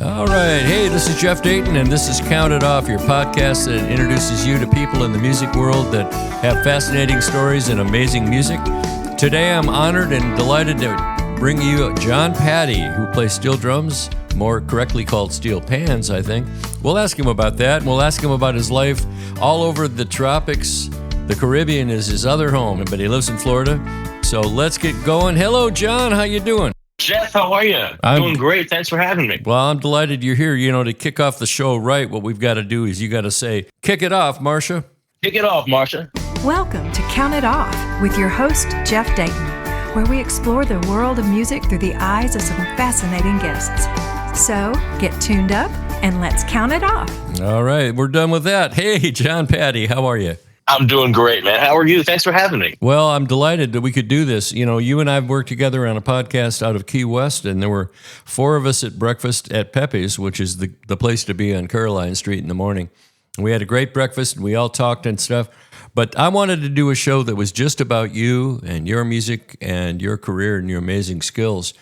All right. Hey, this is Jeff Dayton, and this is Count It Off, your podcast that introduces you to people in the music world that have fascinating stories and amazing music. Today, I'm honored and delighted to bring you John Patti, who plays steel drums, more correctly called steel pans, I think. We'll ask him about that, and we'll ask him about his life all over the tropics. The Caribbean is his other home, but he lives in Florida. So let's get going. Hello, John. How you doing? Jeff, how are you? I'm doing great. Thanks for having me. Well, I'm delighted you're here. You know, to kick off the show right, what we've got to do is you got to say, kick it off, Marcia. Kick it off, Marcia. Welcome to Count It Off with your host, Jeff Dayton, where we explore the world of music through the eyes of some fascinating guests. So, get tuned up and let's count it off. All right, we're done with that. Hey, John Patti, how are you? I'm doing great, man. How are you? Thanks for having me. Well, I'm delighted that we could do this. You know, you and I have worked together on a podcast out of Key West, and there were 4 of us at breakfast at Pepe's, which is the place to be on Caroline Street in the morning. And we had a great breakfast, and we all talked and stuff. But I wanted to do a show that was just about you and your music and your career and your amazing skills.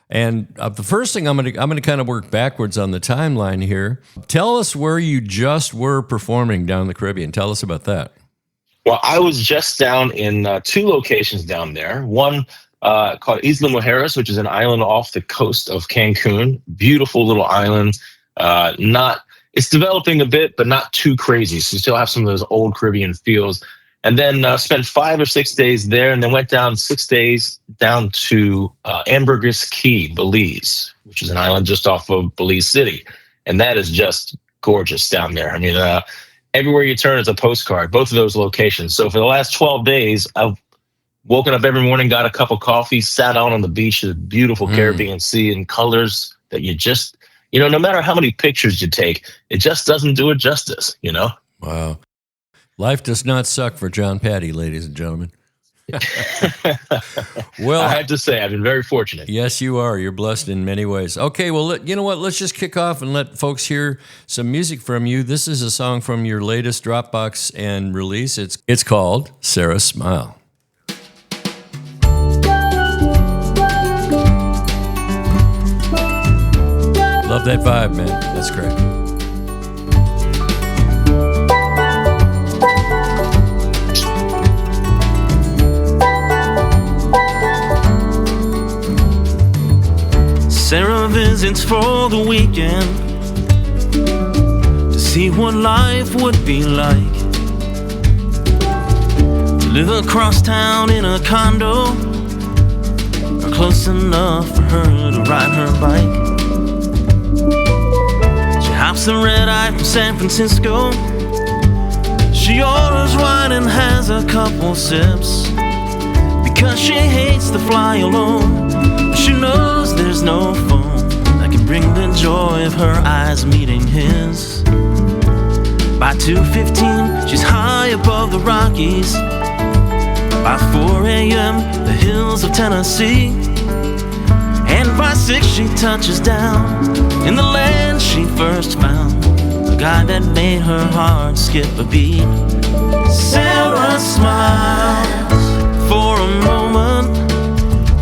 And the first thing I'm going to kind of work backwards on the timeline here. Tell us where you just were performing down in the Caribbean. Tell us about that. Well, I was just down in 2 locations down there. One called Isla Mujeres, which is an island off the coast of Cancun. Beautiful little island. It's developing a bit, but not too crazy. So you still have some of those old Caribbean feels. And then spent 5 or 6 days there, and then went down 6 days down to Ambergris Caye, Belize, which is an island just off of Belize City. And that is just gorgeous down there. I mean, everywhere you turn is a postcard, both of those locations. So for the last 12 days, I've woken up every morning, got a cup of coffee, sat out on the beach of the beautiful Caribbean Sea in colors that you just, no matter how many pictures you take, it just doesn't do it justice, Wow. Life does not suck for John Patti, ladies and gentlemen. Well, I have to say, I've been very fortunate. Yes, you are. You're blessed in many ways. Okay, well, you know what? Let's just kick off and let folks hear some music from you. This is a song from your latest Dropbox and release. It's called Sarah's Smile. Love that vibe, man. That's great. Sarah visits for the weekend to see what life would be like. To live across town in a condo, or close enough for her to ride her bike. She hops the red-eye from San Francisco. She orders wine and has a couple sips, because she hates to fly alone. She knows there's no phone that can bring the joy of her eyes meeting his. By 2:15, she's high above the Rockies. By 4 a.m., the hills of Tennessee. And by 6, she touches down in the land she first found, the guy that made her heart skip a beat. Sarah smiles for a moment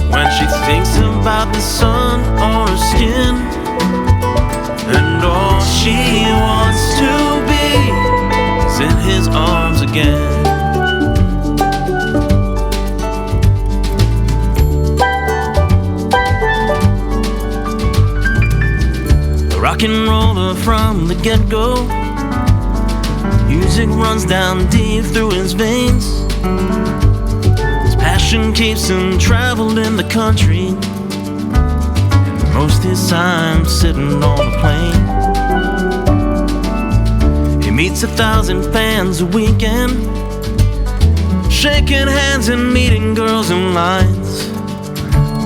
when she thinks about the sun on her skin, and all she wants to be is in his arms again. A rock and roller from the get-go, music runs down deep through his veins. Passion keeps him traveled in the country, and most of his time sitting on the plane. He meets 1,000 fans a weekend, shaking hands and meeting girls in lines.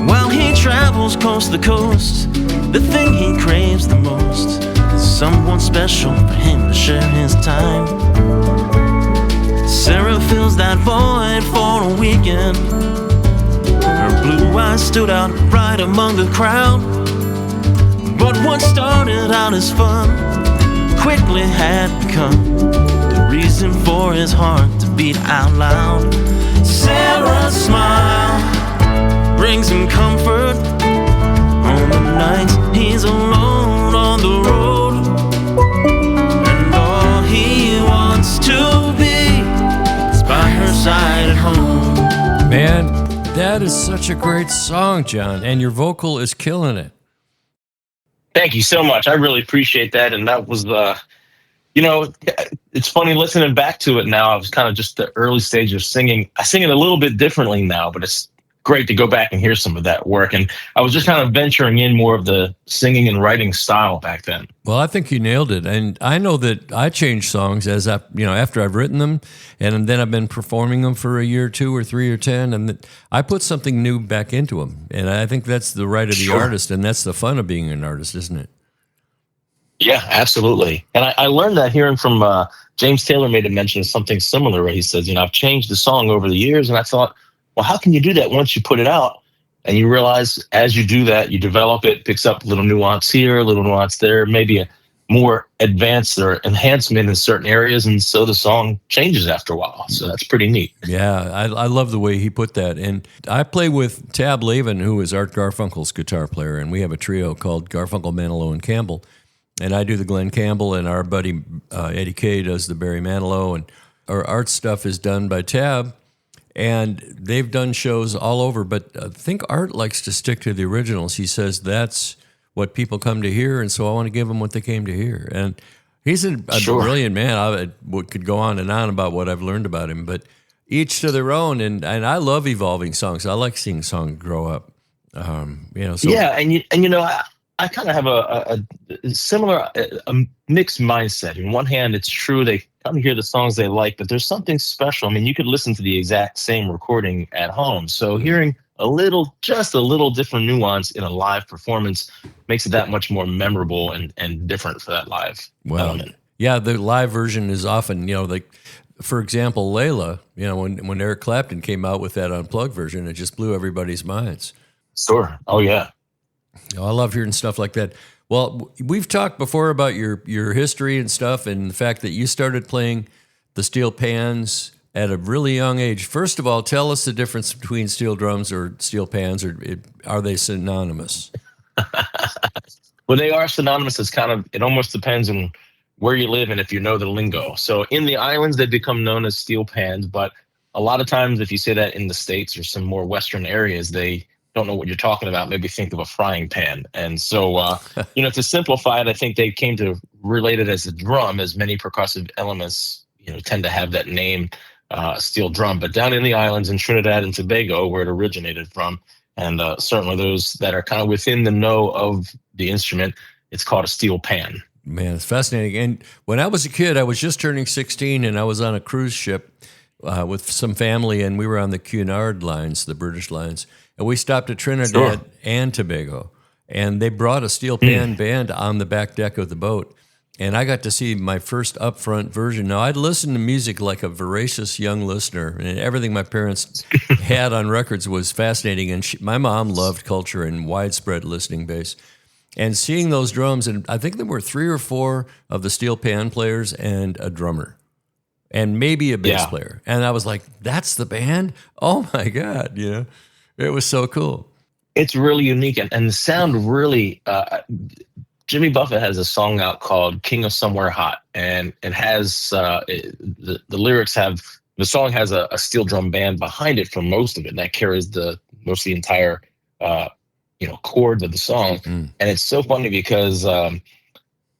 While he travels coast to coast, the thing he craves the most is someone special for him to share his time. Sarah fills that void for a weekend. Her blue eyes stood out right among the crowd. But what started out as fun quickly had become the reason for his heart to beat out loud. Sarah's smile brings him comfort on the nights he's alone on the Man, that is such a great song, John, and your vocal is killing it. Thank you so much. I really appreciate that. And that was it's funny listening back to it now. I was kind of just the early stage of singing. I sing it a little bit differently now, but it's great to go back and hear some of that work. And I was just kind of venturing in more of the singing and writing style back then. Well, I think you nailed it. And I know that I change songs after I've written them, and then I've been performing them for a year or 2 or 3 or 10, and I put something new back into them. And I think that's the right of the artist, and that's the fun of being an artist, isn't it? Yeah, absolutely. And I learned that hearing from James Taylor made a mention of something similar where he says, I've changed the song over the years. And I thought, well, how can you do that once you put it out? And you realize as you do that, you develop it, picks up a little nuance here, a little nuance there, maybe a more advanced or enhancement in certain areas. And so the song changes after a while. So that's pretty neat. Yeah, I love the way he put that. And I play with Tab Lavin, who is Art Garfunkel's guitar player. And we have a trio called Garfunkel, Manilow, and Campbell. And I do the Glenn Campbell, and our buddy Eddie Kay does the Barry Manilow. And our art stuff is done by Tab. And they've done shows all over, but I think Art likes to stick to the originals. He says that's what people come to hear, and so I want to give them what they came to hear. And he's a brilliant man. I could go on and on about what I've learned about him, but each to their own. And I love evolving songs. I like seeing songs grow up. I kind of have a similar, mixed mindset. On one hand, it's true they come to hear the songs they like, but there's something special. I mean, you could listen to the exact same recording at home. So hearing just a little different nuance in a live performance makes it that much more memorable and different for that live element. Yeah, the live version is often, for example, Layla, when Eric Clapton came out with that unplugged version, it just blew everybody's minds. Sure. Oh, yeah. I love hearing stuff like that. Well, we've talked before about your history and stuff, and the fact that you started playing the steel pans at a really young age. First of all, tell us the difference between steel drums or steel pans, or are they synonymous? Well, they are synonymous. It almost depends on where you live and if you know the lingo. So in the islands, they become known as steel pans, but a lot of times if you say that in the States or some more Western areas, they don't know what you're talking about, maybe think of a frying pan. And so, to simplify it, I think they came to relate it as a drum, as many percussive elements, tend to have that name, steel drum. But down in the islands in Trinidad and Tobago, where it originated from, and certainly those that are kind of within the know of the instrument, it's called a steel pan. Man, it's fascinating. And when I was a kid, I was just turning 16, and I was on a cruise ship with some family, and we were on the Cunard lines, the British lines. And we stopped at Trinidad and Tobago, and they brought a steel pan band on the back deck of the boat, and I got to see my first upfront version. Now, I'd listened to music like a voracious young listener, and everything my parents had on records was fascinating, and my mom loved culture and widespread listening base. And seeing those drums, and I think there were 3 or 4 of the steel pan players and a drummer, and maybe a bass player. And I was like, that's the band? Oh, my God, It was so cool. It's really unique, and the sound really. Jimmy Buffett has a song out called "King of Somewhere Hot," and it has the lyrics have the song has a steel drum band behind it for most of it, and that carries the entire chords of the song. And it's so funny because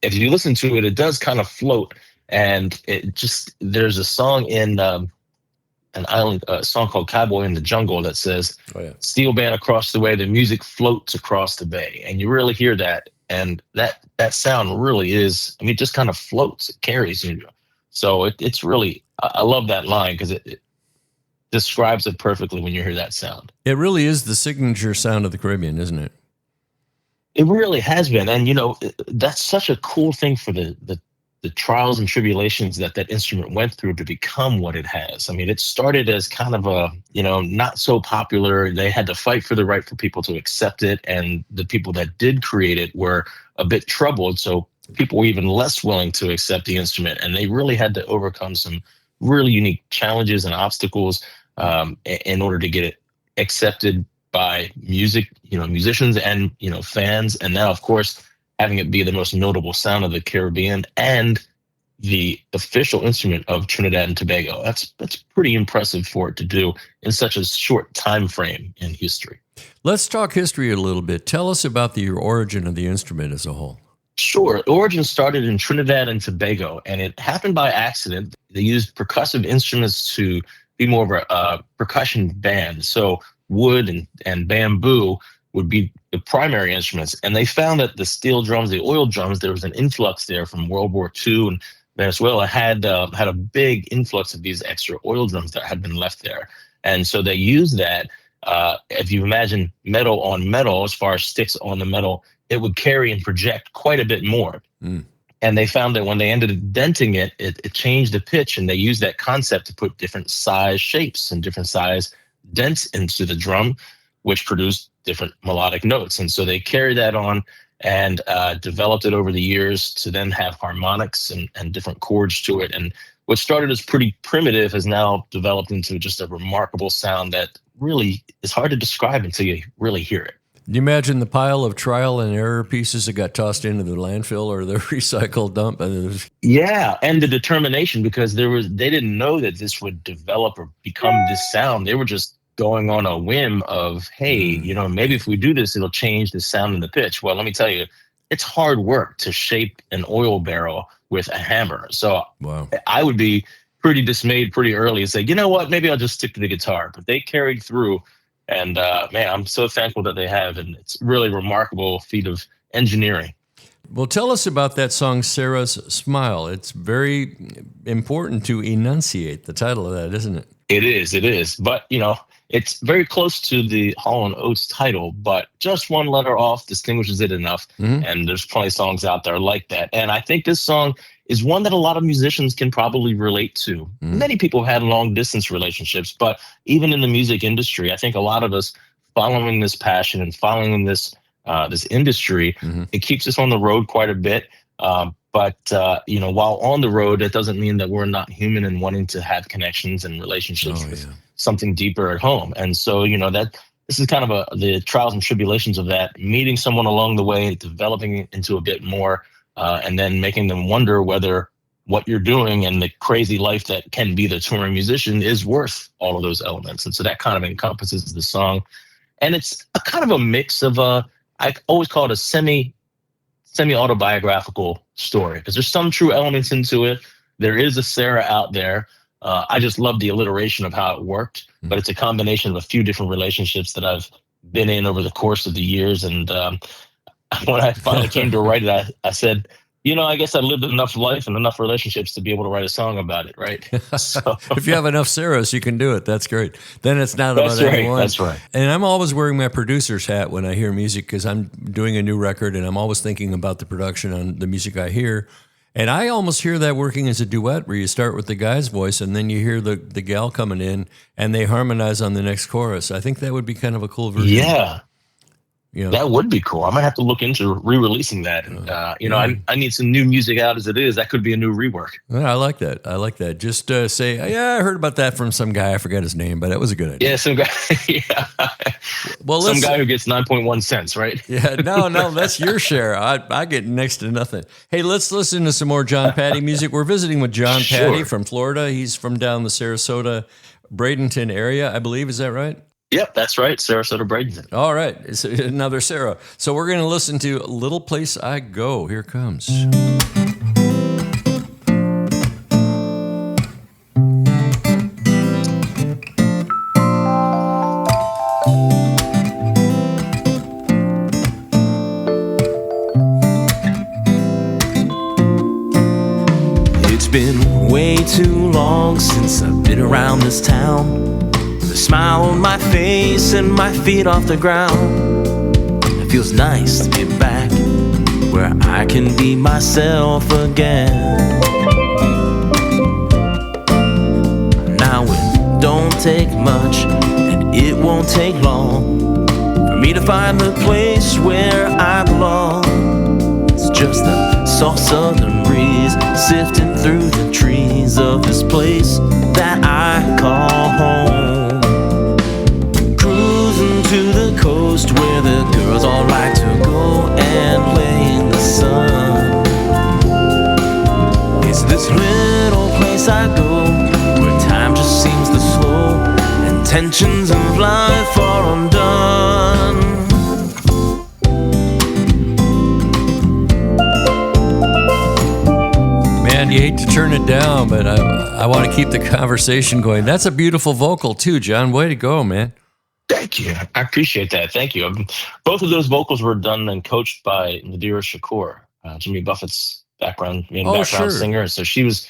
if you listen to it, it does kind of float, and there's a song in. An island song called Cowboy in the Jungle that says, steel band across the way, the music floats across the bay. And you really hear that. And that sound really is, it just kind of floats. It carries you. So it's really, I love that line because it describes it perfectly when you hear that sound. It really is the signature sound of the Caribbean, isn't it? It really has been. And, that's such a cool thing for the trials and tribulations that instrument went through to become what it has. It started as kind of a, not so popular. They had to fight for the right for people to accept it. And the people that did create it were a bit troubled. So people were even less willing to accept the instrument. And they really had to overcome some really unique challenges and obstacles in order to get it accepted by musicians and, fans. And now, of course, having it be the most notable sound of the Caribbean and the official instrument of Trinidad and Tobago. That's pretty impressive for it to do in such a short time frame in history. Let's talk history a little bit. Tell us about the origin of the instrument as a whole. Sure. Origin started in Trinidad and Tobago, and it happened by accident. They used percussive instruments to be more of a percussion band. So wood and bamboo would be the primary instruments. And they found that the steel drums, the oil drums, there was an influx there from World War II, and Venezuela had a big influx of these extra oil drums that had been left there. And so they used that. If you imagine metal on metal, as far as sticks on the metal, it would carry and project quite a bit more. Mm. And they found that when they ended up denting it, it changed the pitch, and they used that concept to put different size shapes and different size dents into the drum, which produced different melodic notes. And so they carried that on and developed it over the years to then have harmonics and different chords to it. And what started as pretty primitive has now developed into just a remarkable sound that really is hard to describe until you really hear it. Can you imagine the pile of trial and error pieces that got tossed into the landfill or the recycle dump? Yeah, and the determination, because they didn't know that this would develop or become this sound. They were just going on a whim of, hey, maybe if we do this, it'll change the sound and the pitch. Well, let me tell you, it's hard work to shape an oil barrel with a hammer. So wow. I would be pretty dismayed pretty early and say, you know what, maybe I'll just stick to the guitar. But they carried through. And man, I'm so thankful that they have. And it's really remarkable feat of engineering. Well, tell us about that song, Sarah's Smile. It's very important to enunciate the title of that, isn't it? It is. But, it's very close to the Hall & Oates title, but just one letter off distinguishes it enough. Mm-hmm. And there's plenty of songs out there like that. And I think this song is one that a lot of musicians can probably relate to. Mm-hmm. Many people have had long-distance relationships, but even in the music industry, I think a lot of us following this passion and following this industry, mm-hmm. it keeps us on the road quite a bit. But while on the road, it doesn't mean that we're not human and wanting to have connections and relationships with something deeper at home. And so, that this is kind of the trials and tribulations of that, meeting someone along the way, developing it into a bit more, and then making them wonder whether what you're doing and the crazy life that can be the touring musician is worth all of those elements. And so that kind of encompasses the song. And it's a kind of a mix of I always call it a semi-autobiographical story, because there's some true elements into it. There is a Sarah out there. I just love the alliteration of how it worked, but it's a combination of a few different relationships that I've been in over the course of the years. And when I finally came to write it, I said, I guess I lived enough life and enough relationships to be able to write a song about it, right? So, if you have enough Sarahs, you can do it. That's great. Then it's not about anyone. That's right. And I'm always wearing my producer's hat when I hear music, because I'm doing a new record and I'm always thinking about the production on the music I hear. And I almost hear that working as a duet, where you start with the guy's voice and then you hear the gal coming in and they harmonize on the next chorus. I think that would be kind of a cool version. Yeah. That would be cool. I might have to look into re-releasing that. And, I need some new music out as it is. That could be a new rework. I like that. Just say, I heard about that from some guy. I forgot his name, but that was a good idea. Yeah, some guy. Yeah. Well, some guy who gets 9.1 cents, right? Yeah, no, that's your share. I get next to nothing. Hey, let's listen to some more John Patti music. We're visiting with John Patti from Florida. He's from down the Sarasota, Bradenton area, I believe. Is that right? Yep, that's right. Sarasota, Bradenton. All right. It's another Sarah. So we're going to listen to Little Place I Go. Here comes. It's been way too long since I've been around this town. Smile on my face and my feet off the ground. It feels nice to get back where I can be myself again. Now it don't take much and it won't take long for me to find the place where I belong. It's just a soft southern breeze sifting through the trees of this place that I call home. To the coast where the girls all like to go and play in the sun. It's this place I go, where time just seems to slow and tensions of life are undone. Man, you hate to turn it down, but I want to keep the conversation going. That's a beautiful vocal too, John. Way to go, man. Thank you. I appreciate that. Thank you. Both of those vocals were done and coached by Nadira Shakur, Jimmy Buffett's background singer. So she was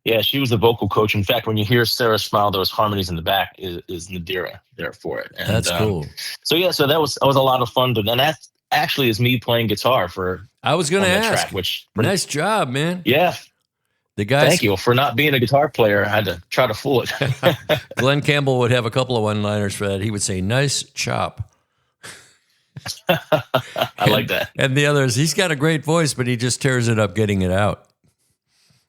the vocal coach. In fact, when you hear Sarah smile, those harmonies in the back is Nadira there for it. And, that's cool. So that was a lot of fun. And that actually is me playing guitar for. I was going to ask. Track, nice job, man. Yeah. The guys, thank you. For not being a guitar player, I had to try to fool it. Glenn Campbell would have a couple of one-liners for that. He would say, "Nice chop." I like that. And the others, he's got a great voice, but he just tears it up getting it out.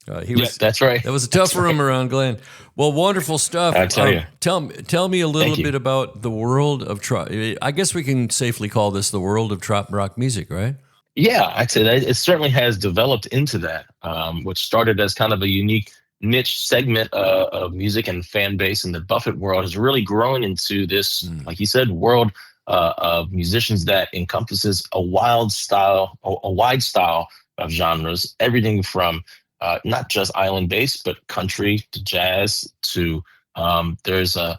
That's right. That was a tough room around Glenn. Well, wonderful stuff. I tell you. Tell me a little bit about the world of trop. I guess we can safely call this the world of trop rock music, right? Yeah, I'd say that it certainly has developed into that, which started as kind of a unique niche segment of music and fan base in the Buffett world has really grown into this, like you said, world of musicians that encompasses a wide style of genres, everything from not just island based, but country to jazz to there's a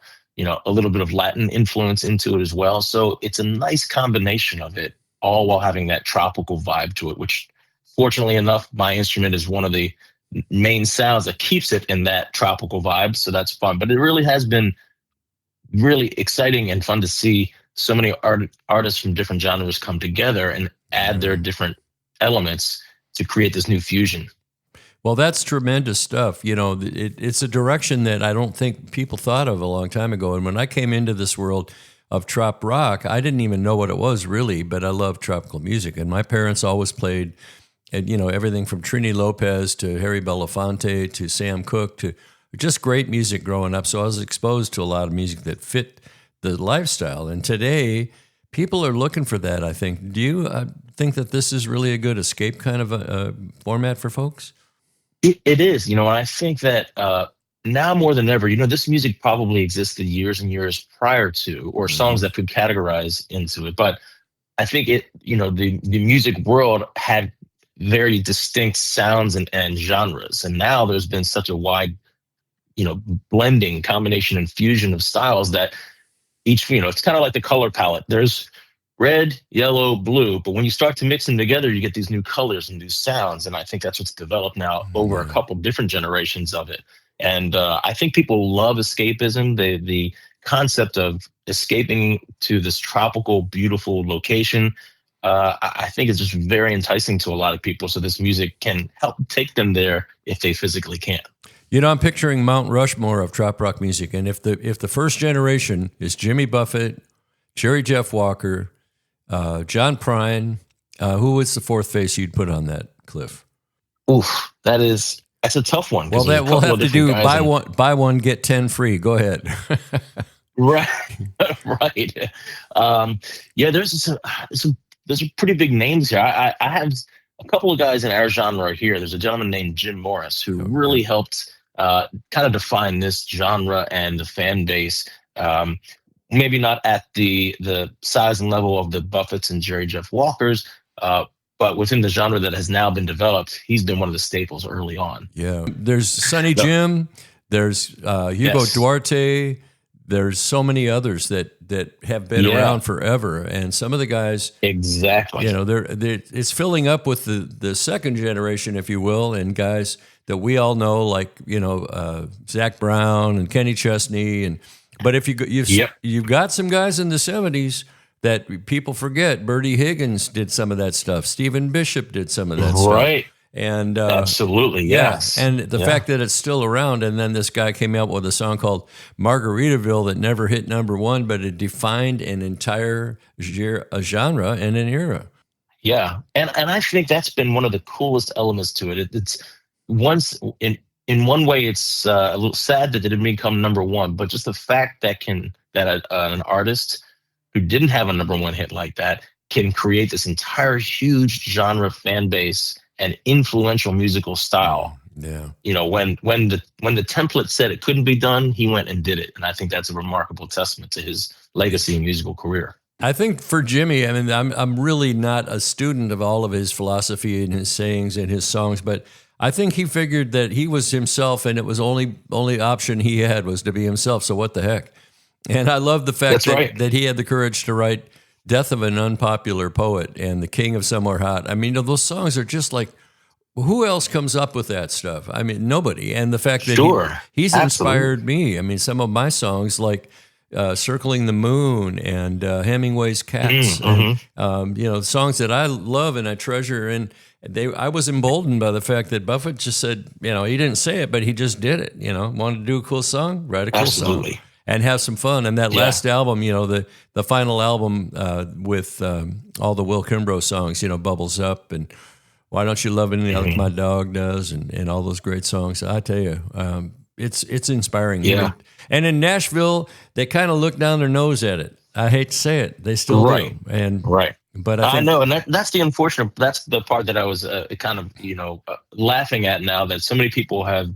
little bit of Latin influence into it as well. So it's a nice combination of it, all while having that tropical vibe to it, which fortunately enough, my instrument is one of the main sounds that keeps it in that tropical vibe. So that's fun. But it really has been really exciting and fun to see so many artists from different genres come together and add their different elements to create this new fusion. Well, that's tremendous stuff. It's a direction that I don't think people thought of a long time ago. And when I came into this world of trop rock, I didn't even know what it was really, but I love tropical music. And my parents always played, everything from Trini Lopez to Harry Belafonte to Sam Cooke to just great music growing up. So I was exposed to a lot of music that fit the lifestyle. And today, people are looking for that, I think. Do you think that this is really a good escape kind of a format for folks? It is, and I think that now more than ever, this music probably existed years and years prior to, or songs that could categorize into it. But I think the music world had very distinct sounds and genres. And now there's been such a wide, blending, combination, and fusion of styles that each, it's kind of like the color palette. There's red, yellow, blue. But when you start to mix them together, you get these new colors and new sounds. And I think that's what's developed now over a couple different generations of it. And I think people love escapism. The concept of escaping to this tropical, beautiful location, I think is just very enticing to a lot of people. So this music can help take them there if they physically can't. I'm picturing Mount Rushmore of trop rock music. And if the first generation is Jimmy Buffett, Jerry Jeff Walker, John Prine, who was the fourth face you'd put on that, Cliff? Oof, that's a tough one. Well, that we'll have to do buy one, get 10 free. Go ahead. Right. There's some pretty big names here. I have a couple of guys in our genre here. There's a gentleman named Jim Morris who really helped kind of define this genre and the fan base. Maybe not at the size and level of the Buffetts and Jerry Jeff Walkers, but within the genre that has now been developed, he's been one of the staples early on. Yeah, there's Sonny Jim, there's Hugo Duarte, there's so many others that have been around forever, and some of the guys, exactly, it's filling up with the second generation, if you will, and guys that we all know, like Zach Brown and Kenny Chesney, but if you've got some guys in the 70s that people forget. Bertie Higgins did some of that stuff. Stephen Bishop did some of that stuff. Right. And absolutely, yes. And the fact that it's still around, and then this guy came out with a song called Margaritaville that never hit number one, but it defined an entire genre and an era. Yeah, and I think that's been one of the coolest elements to it. It's once in one way, it's a little sad that it didn't become number one, but just the fact that an artist who didn't have a number one hit like that can create this entire huge genre fan base and influential musical style when the template said it couldn't be done, he went and did it. And I think that's a remarkable testament to his legacy and musical career. I think for Jimmy, I mean, I'm really not a student of all of his philosophy and his sayings and his songs, but I think he figured that he was himself, and it was only option he had was to be himself. So what the heck? And I love the fact that he had the courage to write "Death of an Unpopular Poet" and "The King of Somewhere Hot." I mean, those songs are just like, who else comes up with that stuff? I mean, nobody. And the fact that he's inspired me. I mean, some of my songs like Circling the Moon and Hemingway's Cats, and, songs that I love and I treasure. And I was emboldened by the fact that Buffett just said, he didn't say it, but he just did it. Wanted to do a cool song, write a cool song and have some fun. And that last album, the final album with all the Will Kimbrough songs, Bubbles Up and Why Don't You Love Me Like My Dog Does, and all those great songs. I tell you, it's inspiring. Yeah. And in Nashville, they kind of look down their nose at it. I hate to say it, they still do. And but I know, and that's the unfortunate. That's the part that I was kind of laughing at now, that so many people have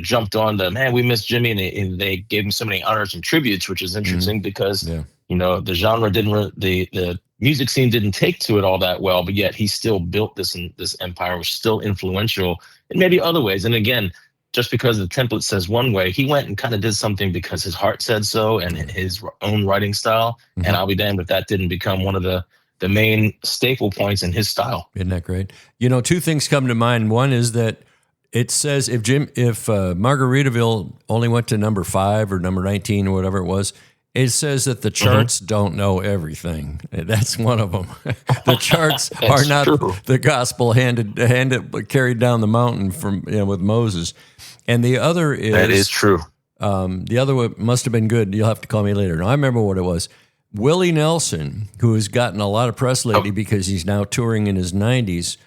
jumped on the, man, we miss Jimmy, and they gave him so many honors and tributes, which is interesting because the genre the music scene didn't take to it all that well, but yet he still built this empire, was still influential in maybe other ways. And again, just because the template says one way, he went and kind of did something because his heart said so and his own writing style. Mm-hmm. And I'll be damned if that didn't become one of the main staple points in his style. Isn't that great? Two things come to mind. One is that it says if Margaritaville only went to number 5 or number 19 or whatever it was, it says that the charts don't know everything. That's one of them. The charts are not the gospel handed carried down the mountain from with Moses. And the other is that is true. The other one must have been good. You'll have to call me later. No, I remember what it was. Willie Nelson, who has gotten a lot of press lately because he's now touring in his 90s,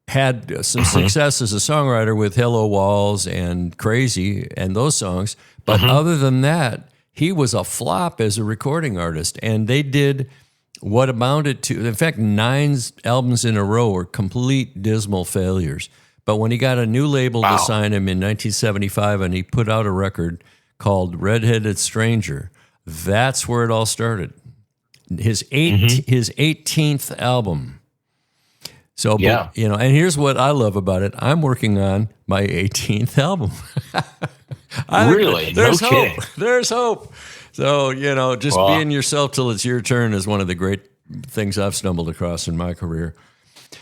had some success as a songwriter with Hello Walls and Crazy and those songs. But other than that, he was a flop as a recording artist. And they did what amounted to, in fact, 9 albums in a row were complete dismal failures. But when he got a new label to sign him in 1975 and he put out a record called Redheaded Stranger, that's where it all started. His 18th album. So, and here's what I love about it. I'm working on my 18th album. Really? There's no hope. kidding. There's hope. So, just being yourself till it's your turn is one of the great things I've stumbled across in my career.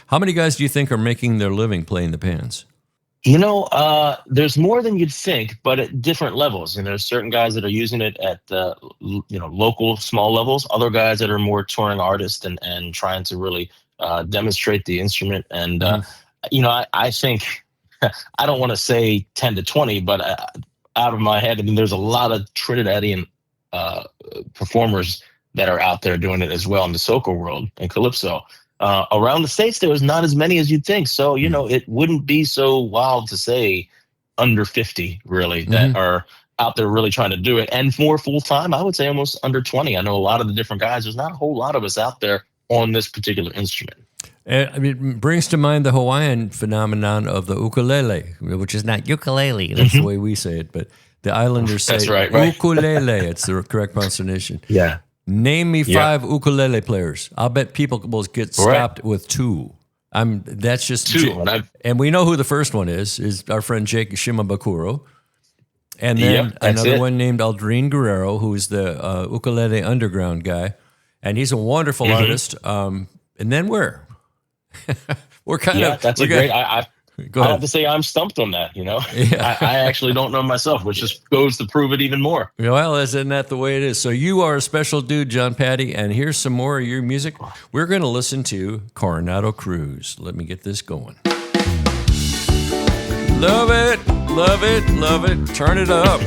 How many guys do you think are making their living playing the pans? There's more than you'd think, but at different levels. And there's certain guys that are using it at local small levels. Other guys that are more touring artists and trying to really demonstrate the instrument. And I think I don't want to say 10 to 20, but out of my head, I mean, there's a lot of Trinidadian performers that are out there doing it as well in the soca world and calypso. Around the States, there was not as many as you'd think. So, it wouldn't be so wild to say under 50, really, that are out there really trying to do it. And more full-time, I would say almost under 20. I know a lot of the different guys. There's not a whole lot of us out there on this particular instrument. It brings to mind the Hawaiian phenomenon of the ukulele, which is not ukulele. That's the way we say it. But the islanders say ukulele. It's the correct pronunciation. Yeah. Name me 5 ukulele players. I'll bet people will get stopped with 2. That's just 2. And we know who the first one is our friend Jake Shimabukuro. And then another one named Aldrin Guerrero, who's the ukulele underground guy. And he's a wonderful artist. And then we're kind of... that's a great... I have to say I'm stumped on that, I actually don't know myself, which just goes to prove it even more. Well, isn't that the way it is? So you are a special dude, John Patti, and here's some more of your music. We're going to listen to Coronado Cruise. Let me get this going. Love it, love it, love it. Turn it up.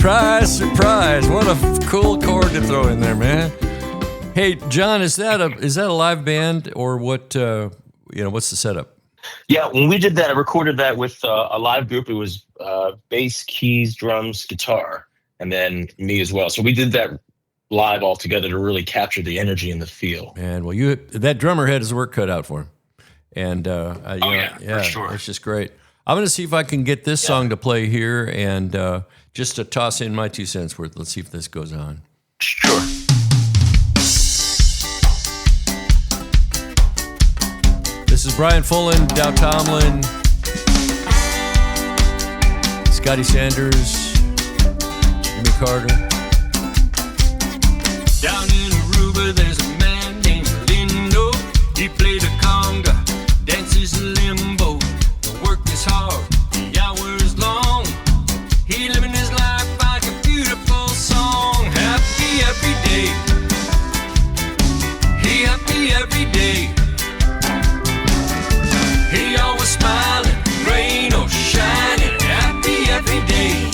Surprise, surprise. What a cool chord to throw in there, man. Hey, John, is that a live band or what, what's the setup? Yeah, when we did that, I recorded that with a live group. It was bass, keys, drums, guitar, and then me as well. So we did that live all together to really capture the energy and the feel. Man, well, that drummer had his work cut out for him. And, for sure. It's just great. I'm going to see if I can get this song to play here and just to toss in my 2 cents worth. Let's see if this goes on. Sure. This is Brian Fullen, Dow Tomlin, Scotty Sanders, Jimmy Carter. Down in Aruba, there's a man named Lindo. He played a conga, dances in limbo. The work is hard, the hours long. He living his life like a beautiful song. Happy every day. He happy every day. He always smiling, rain or shining, happy every day.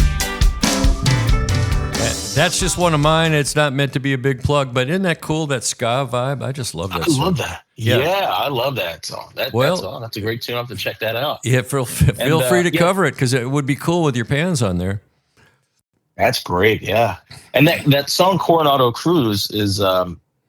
That's just one of mine. It's not meant to be a big plug, but isn't that cool, that ska vibe? I just love that song. I love that. Yeah, I love that song. That song. That's a great tune. I'll have to check that out. Yeah, feel free to cover it because it would be cool with your pans on there. That's great, yeah. And that song Coronado Cruise is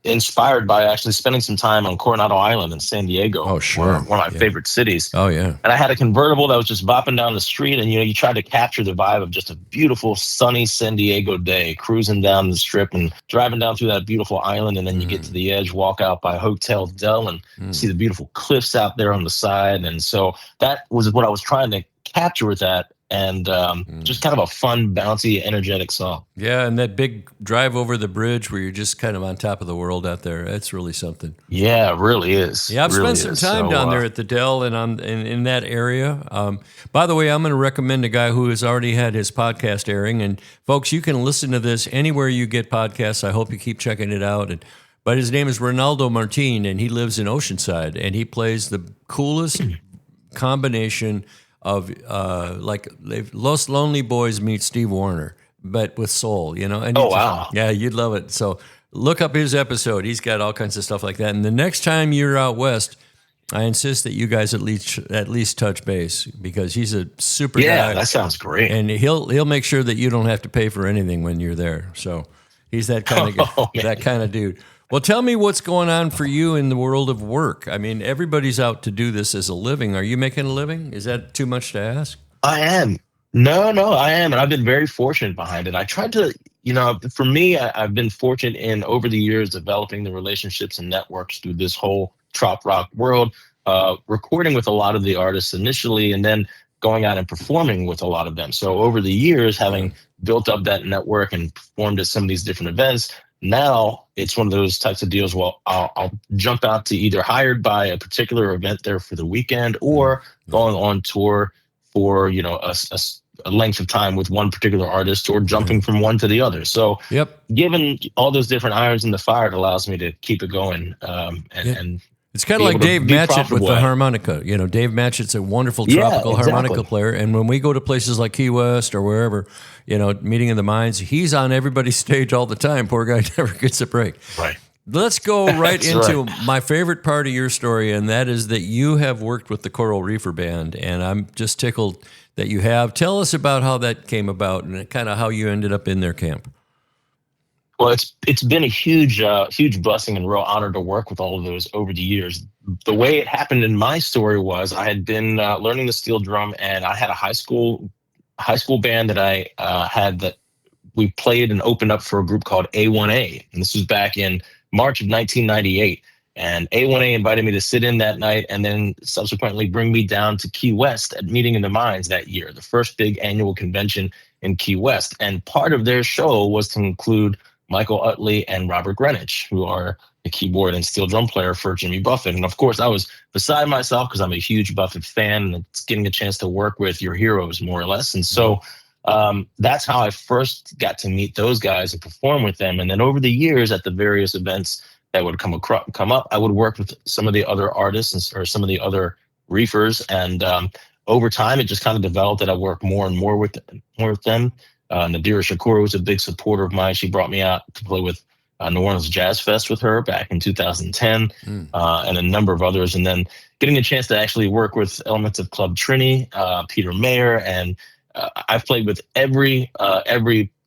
inspired by actually spending some time on Coronado Island in San Diego. Oh, sure. One of my favorite cities. Oh, yeah. And I had a convertible that was just bopping down the street, and you try to capture the vibe of just a beautiful, sunny San Diego day, cruising down the strip and driving down through that beautiful island, and then you get to the edge, walk out by Hotel Del, and see the beautiful cliffs out there on the side. And so that was what I was trying to capture with that. And just kind of a fun, bouncy, energetic song. Yeah, and that big drive over the bridge where you're just kind of on top of the world out there. That's really something. Yeah, it really is. Yeah, I've spent some time down there at the Dell and in that area. By the way, I'm going to recommend a guy who has already had his podcast airing. And folks, you can listen to this anywhere you get podcasts. I hope you keep checking it out. But his name is Ronaldo Martin, and he lives in Oceanside, and he plays the coolest combination of like Los Lonely Boys meet Steve Wariner, but with soul, And wow. Yeah, you'd love it. So look up his episode. He's got all kinds of stuff like that. And the next time you're out west, I insist that you guys at least touch base because he's a super guy. Yeah, that sounds great. And he'll make sure that you don't have to pay for anything when you're there. So he's that kind of that kind of dude. Well, tell me what's going on for you in the world of work. I mean, everybody's out to do this as a living. Are you making a living? Is that too much to ask? I am. No, I am. And I've been very fortunate behind it. I tried to, for me, I've been fortunate in over the years developing the relationships and networks through this whole Trop Rock world, recording with a lot of the artists initially, and then going out and performing with a lot of them. So over the years, having built up that network and performed at some of these different events, now it's one of those types of deals. Well, I'll jump out to either hired by a particular event there for the weekend or going on tour for, a length of time with one particular artist or jumping from one to the other. So given all those different irons in the fire, it allows me to keep it going. And it's kind of like Dave Matchett with the harmonica. Dave Matchett's a wonderful tropical harmonica player. And when we go to places like Key West or wherever, Meeting in the Mines, he's on everybody's stage all the time. Poor guy never gets a break. Right. Let's go right into my favorite part of your story, and that is that you have worked with the Coral Reefer Band, and I'm just tickled that you have. Tell us about how that came about and kind of how you ended up in their camp. Well, it's been a huge blessing and real honor to work with all of those over the years. The way it happened in my story was I had been learning the steel drum, and I had a high school band that I had that we played and opened up for a group called A1A, and this was back in March of 1998. And A1A invited me to sit in that night and then subsequently bring me down to Key West at Meeting in the Mines that year, the first big annual convention in Key West. And part of their show was to include Michael Utley and Robert Greenwich, who are the keyboard and steel drum player for Jimmy Buffett. And of course, I was beside myself because I'm a huge Buffett fan, and it's getting a chance to work with your heroes, more or less. And so that's how I first got to meet those guys and perform with them. And then over the years at the various events that would come up, I would work with some of the other artists or some of the other reefers. And over time, it just kind of developed that I work more and more with them. Nadira Shakur was a big supporter of mine. She brought me out to play with New Orleans Jazz Fest with her back in 2010, and a number of others. And then getting a chance to actually work with elements of Club Trini, Peter Mayer, and I've played with every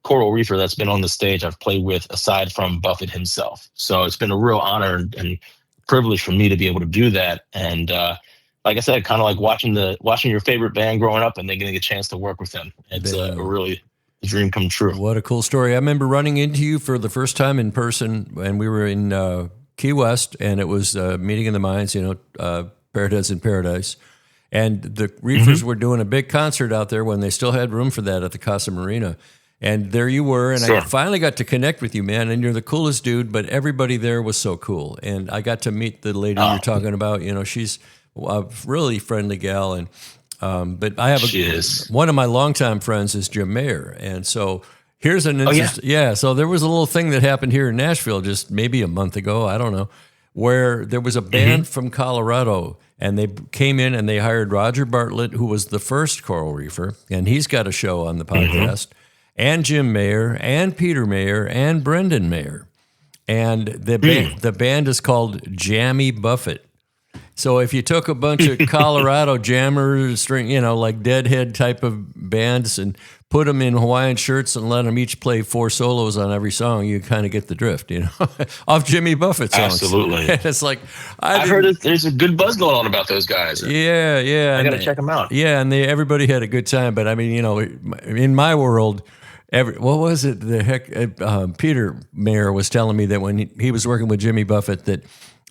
Coral Reefer that's been on the stage. I've played with, aside from Buffett himself. So it's been a real honor and privilege for me to be able to do that. And like I said, kind of like watching your favorite band growing up and then getting a chance to work with them. It's really a dream come true. What a cool story. I remember running into you for the first time in person when we were in Key West, and it was Meeting in the Minds, Parrotheads in Paradise. And the Reefers were doing a big concert out there when they still had room for that at the Casa Marina. And there you were, and I finally got to connect with you, man, and you're the coolest dude, but everybody there was so cool. And I got to meet the lady you're talking about. She's a really friendly gal, and but I have one of my longtime friends is Jim Mayer, and so here's an interesting, so there was a little thing that happened here in Nashville just maybe a month ago, I don't know, where there was a band from Colorado, and they came in and they hired Roger Bartlett, who was the first Coral Reefer, and he's got a show on the podcast, and Jim Mayer, and Peter Mayer, and Brendan Mayer, and the band is called Jimmy Buffett. So if you took a bunch of Colorado jammer string, like Deadhead type of bands, and put them in Hawaiian shirts and let them each play 4 solos on every song, you kind of get the drift, off Jimmy Buffett songs. Absolutely. It's like I've heard there's a good buzz going on about those guys. Yeah. I got to check them out. Yeah, and everybody had a good time. But I mean, in my world, what was it? The heck, Peter Mayer was telling me that when he was working with Jimmy Buffett, that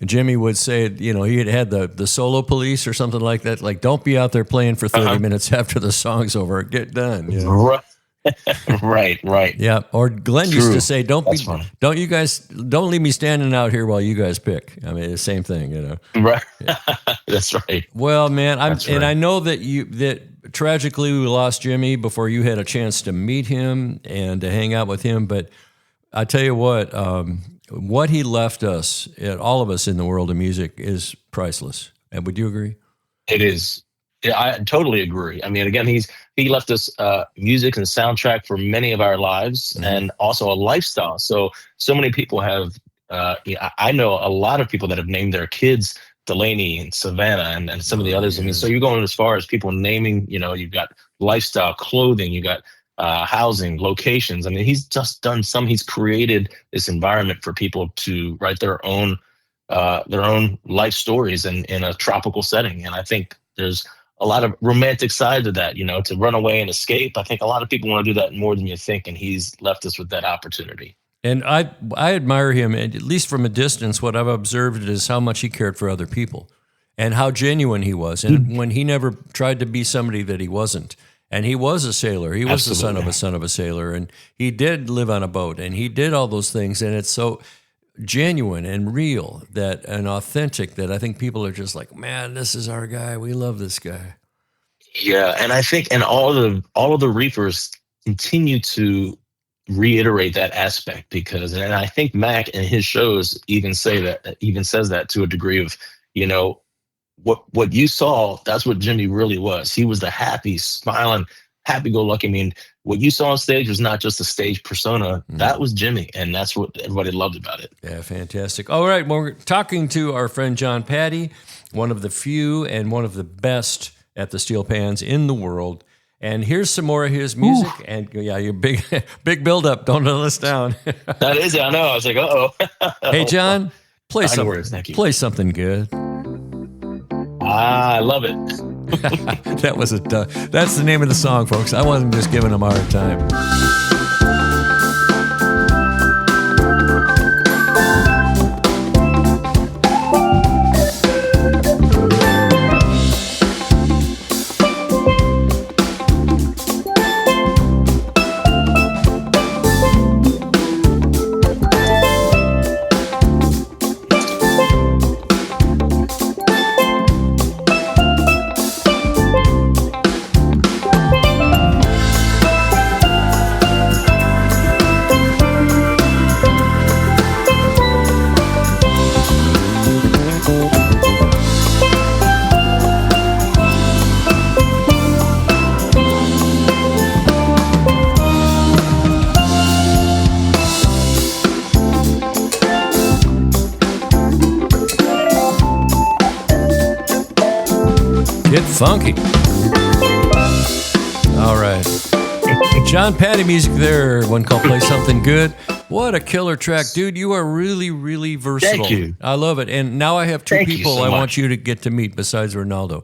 Jimmy would say, he had the solo police or something like that. Like, don't be out there playing for 30 minutes after the song's over. Get done. Right. Yeah. Or Glenn used to say, don't leave me standing out here while you guys pick. I mean, the same thing, Right. That's right. Well, man, I know that tragically we lost Jimmy before you had a chance to meet him and to hang out with him. But I tell you what he left us, all of us in the world of music, is priceless. And would you agree? It is. Yeah, I totally agree. I mean, again, he left us music and soundtrack for many of our lives, and also a lifestyle. So many people have. I know a lot of people that have named their kids Delaney and Savannah and some of the others. I mean, so you're going as far as people naming. You've got lifestyle, clothing. You got housing, locations. I mean, he's just done he's created this environment for people to write their own life stories in a tropical setting. And I think there's a lot of romantic side to that, to run away and escape. I think a lot of people want to do that more than you think. And he's left us with that opportunity. And I admire him, and at least from a distance, what I've observed is how much he cared for other people and how genuine he was. And when he never tried to be somebody that he wasn't. And he was a sailor. He was the son of a sailor. And he did live on a boat, and he did all those things. And it's so genuine and real and authentic that I think people are just like, man, this is our guy. We love this guy. Yeah. And I think, and all of the Reefers continue to reiterate that aspect and I think Mac in his shows even says that to a degree of, what you saw, that's what Jimmy really was. He was the happy, smiling, happy-go-lucky. I mean, what you saw on stage was not just a stage persona. That was Jimmy, and that's what everybody loved about it. Yeah, fantastic. All right, well, we're talking to our friend John Patti, one of the few and one of the best at the steel pans in the world. And here's some more of his music. Ooh. And yeah, your big build-up. Don't let us down. That is it. I know. I was like, uh-oh. Hey, John, play something good. I love it. That's the name of the song, folks. I wasn't just giving him a hard time. Get funky. All right. John Patti music there, one called Play Something Good. What a killer track. Dude, you are really, really versatile. Thank you. I love it. And now I have two Thank you people so I much. want you to get to meet besides Ronaldo.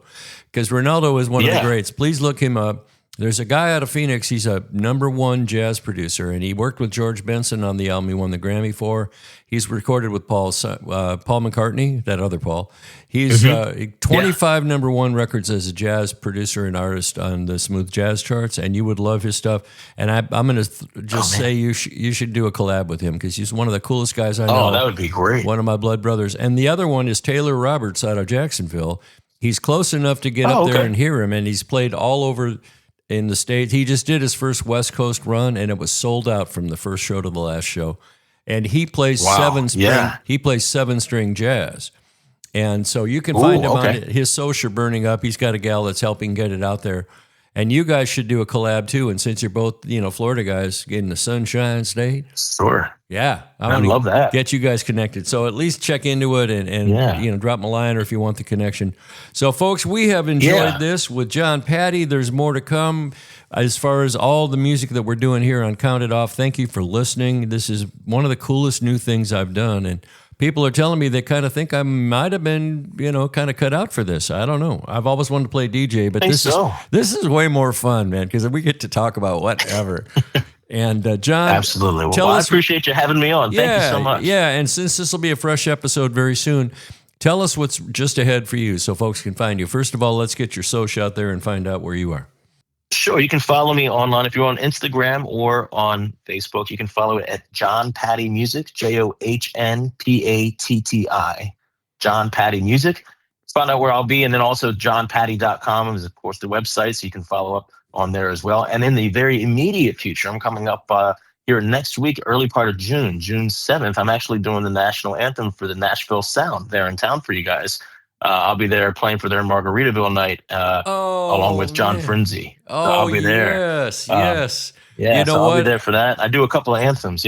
Because Ronaldo is one of the Yeah. greats. Please look him up. There's a guy out of Phoenix. He's a #1 jazz producer, and he worked with George Benson on the album he won the Grammy for. He's recorded with Paul McCartney, that other Paul. He's 25 #1 records as a jazz producer and artist on the smooth jazz charts, and you would love his stuff. And I'm going to just say you should do a collab with him because he's one of the coolest guys I know. Oh, that would be great. One of my blood brothers. And the other one is Taylor Roberts out of Jacksonville. He's close enough to get up there and hear him, and he's played all over in the States. He just did his first West Coast run, and it was sold out from the first show to the last show. And he plays He plays 7-string jazz, and so you can find him on his social Burning Up. He's got a gal that's helping get it out there, and you guys should do a collab too. And since you're both Florida guys in the Sunshine State, Sure. yeah, I love that. Get you guys connected. So at least check into it and drop me a line or if you want the connection. So folks, we have enjoyed this with John Patti. There's more to come as far as all the music that we're doing here on Count It Off. Thank you for listening. This is one of the coolest new things I've done, and people are telling me they kind of think I might have been, kind of cut out for this. I don't know. I've always wanted to play DJ, but this is way more fun, man, because we get to talk about whatever. And John, absolutely. Well, I appreciate you having me on. Thank you so much. Yeah, and since this will be a fresh episode very soon, tell us what's just ahead for you so folks can find you. First of all, let's get your social out there and find out where you are. Sure. You can follow me online if you're on Instagram or on Facebook. You can follow it at John Patti Music, JOHNPATTI, John Patti Music. Find out where I'll be, and then also johnpatti.com is, of course, the website, so you can follow up on there as well. And in the very immediate future, I'm coming up here next week, early part of June 7th. I'm actually doing the national anthem for the Nashville Sound there in town for you guys. I'll be there playing for their Margaritaville night along with John Frenzy. I'll be there. Yes. Yeah, I'll be there for that. I do a couple of anthems,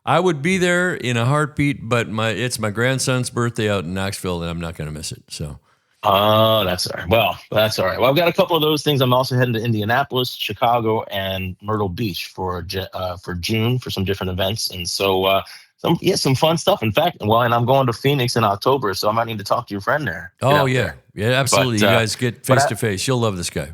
I would be there in a heartbeat, but it's my grandson's birthday out in Knoxville, and I'm not going to miss it. So. Oh, that's all right. Well, that's all right. Well, I've got a couple of those things. I'm also heading to Indianapolis, Chicago, and Myrtle Beach for June for some different events, and so some fun stuff. In fact, and I'm going to Phoenix in October, so I might need to talk to your friend there. Oh yeah, absolutely. But, you guys get face to face. You'll love this guy.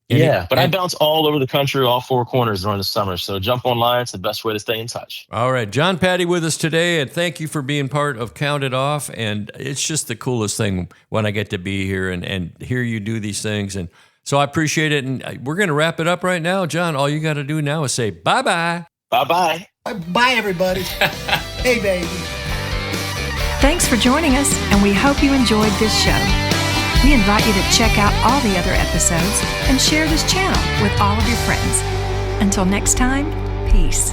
But I bounce all over the country, all four corners during the summer. So jump online. It's the best way to stay in touch. All right. John Patti with us today, and thank you for being part of Count It Off. And it's just the coolest thing when I get to be here and hear you do these things. And so I appreciate it. And we're going to wrap it up right now. John, all you got to do now is say bye-bye. Bye-bye. Bye, everybody. Hey, baby. Thanks for joining us, and we hope you enjoyed this show. We invite you to check out all the other episodes and share this channel with all of your friends. Until next time, peace.